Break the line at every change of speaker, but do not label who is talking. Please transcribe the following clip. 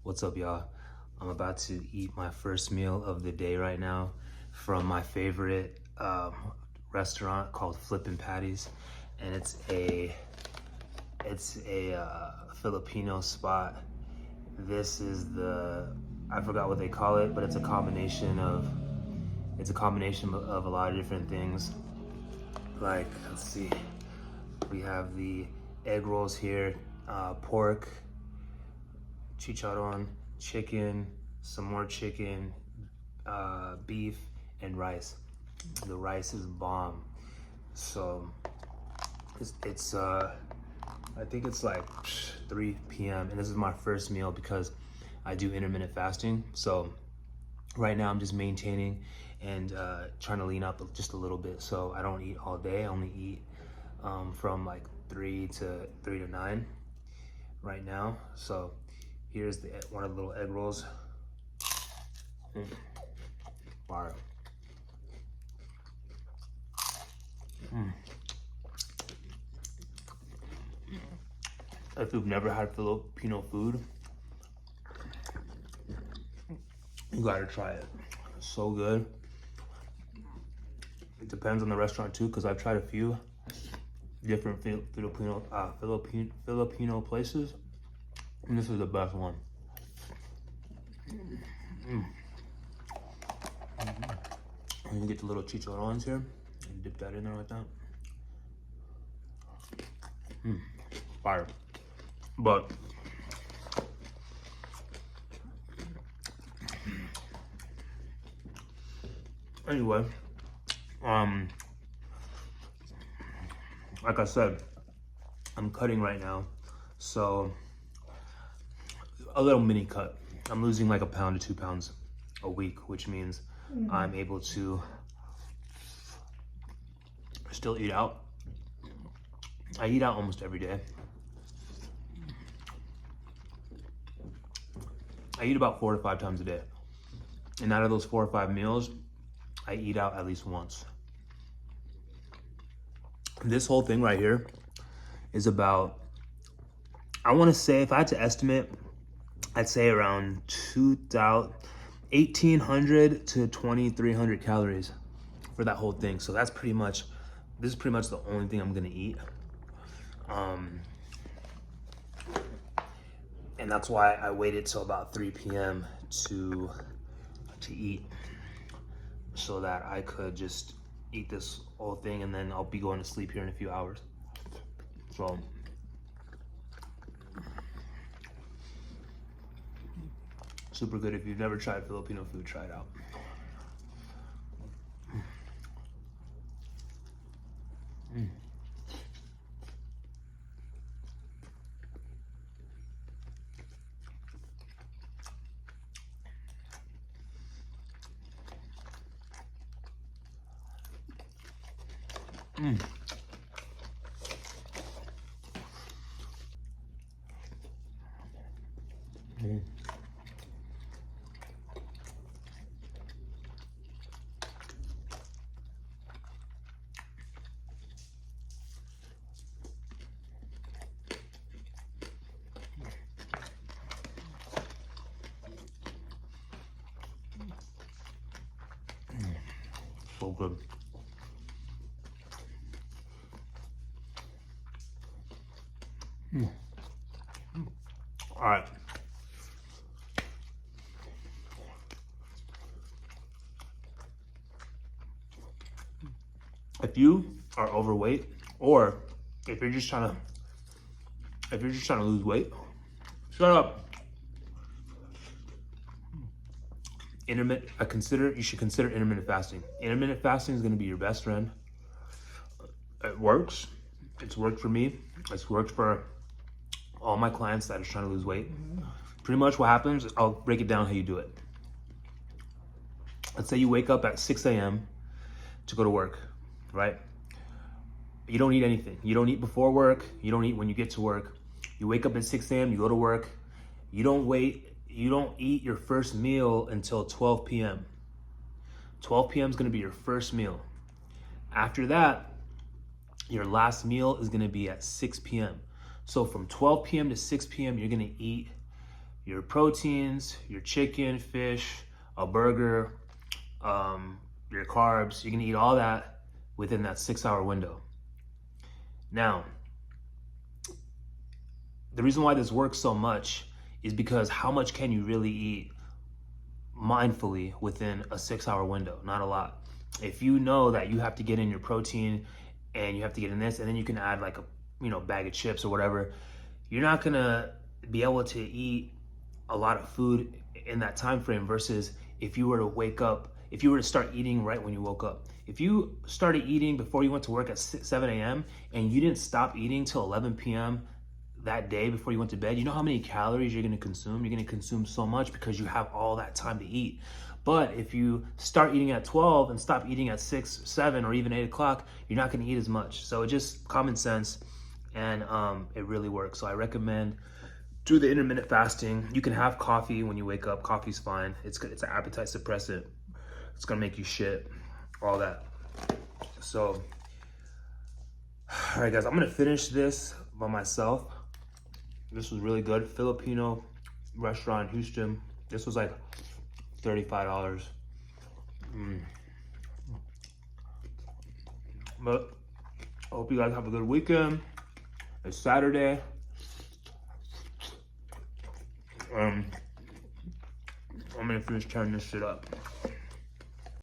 What's up, y'all? I'm about to eat my first meal of the day right now from my favorite restaurant called Flippin' Patties, and it's a Filipino spot. This is I forgot what they call it, but it's a combination of a lot of different things. Like, let's see, we have the egg rolls here, pork, chicharron, chicken, some more chicken, beef, and rice. The rice is bomb. So it's I think it's like 3 p.m. and this is my first meal because I do intermittent fasting. So right now I'm just maintaining and trying to lean up just a little bit. So I don't eat all day. I only eat from like 3 to 9 right now. So here's one of the little egg rolls. Fire. If you've never had Filipino food, you gotta try it. It's so good. It depends on the restaurant too, because I've tried a few different Filipino places, and this is the best one. And you get the little chicharrones here, and dip that in there like that. Fire. But anyway, like I said, I'm cutting right now, so a little mini cut. I'm losing like 1 pound to 2 pounds a week, which means I'm able to still eat out. I eat out almost every day. I eat about 4 to 5 times a day. And out of those 4 or 5 meals, I eat out at least once. This whole thing right here is about, I want to say, if I had to estimate, I'd say around 1,800 to 2,300 calories for that whole thing. So this is pretty much the only thing I'm gonna eat. And that's why I waited till about 3 p.m. to eat, so that I could just eat this whole thing, and then I'll be going to sleep here in a few hours. So super good. If you've never tried Filipino food, try it out. So good. All right. If you are overweight, or if you're just trying to lose weight, shut up. You should consider intermittent fasting. Intermittent fasting is going to be your best friend. It works. It's worked for me. It's worked for all my clients that are trying to lose weight. Pretty much what happens, I'll break it down how you do it. Let's say you wake up at 6 a.m. to go to work, right? You don't eat anything. You don't eat before work. You don't eat when you get to work. You wake up at 6 a.m., you go to work. You don't eat your first meal until 12 p.m. 12 p.m. is gonna be your first meal. After that, your last meal is gonna be at 6 p.m. So from 12 p.m. to 6 p.m., you're gonna eat your proteins, your chicken, fish, a burger, your carbs. You're gonna eat all that within that 6-hour window. Now, the reason why this works so much is because how much can you really eat mindfully within a 6-hour window? Not a lot. If you know that you have to get in your protein and you have to get in this, and then you can add like a bag of chips or whatever, you're not gonna be able to eat a lot of food in that time frame versus if you were to start eating right when you woke up. If you started eating before you went to work at 7 a.m. and you didn't stop eating till 11 p.m. that day before you went to bed, you know how many calories you're gonna consume? You're gonna consume so much because you have all that time to eat. But if you start eating at 12 and stop eating at 6, 7, or even 8 o'clock, you're not gonna eat as much. So it's just common sense, and it really works. So I recommend do the intermittent fasting. You can have coffee when you wake up. Coffee's fine. It's good. It's an appetite suppressant. It's gonna make you shit, all that. So, all right, guys, I'm gonna finish this by myself. This was really good. Filipino restaurant in Houston. This was like $35. But I hope you guys have a good weekend. It's Saturday. I'm gonna finish tearing this shit up.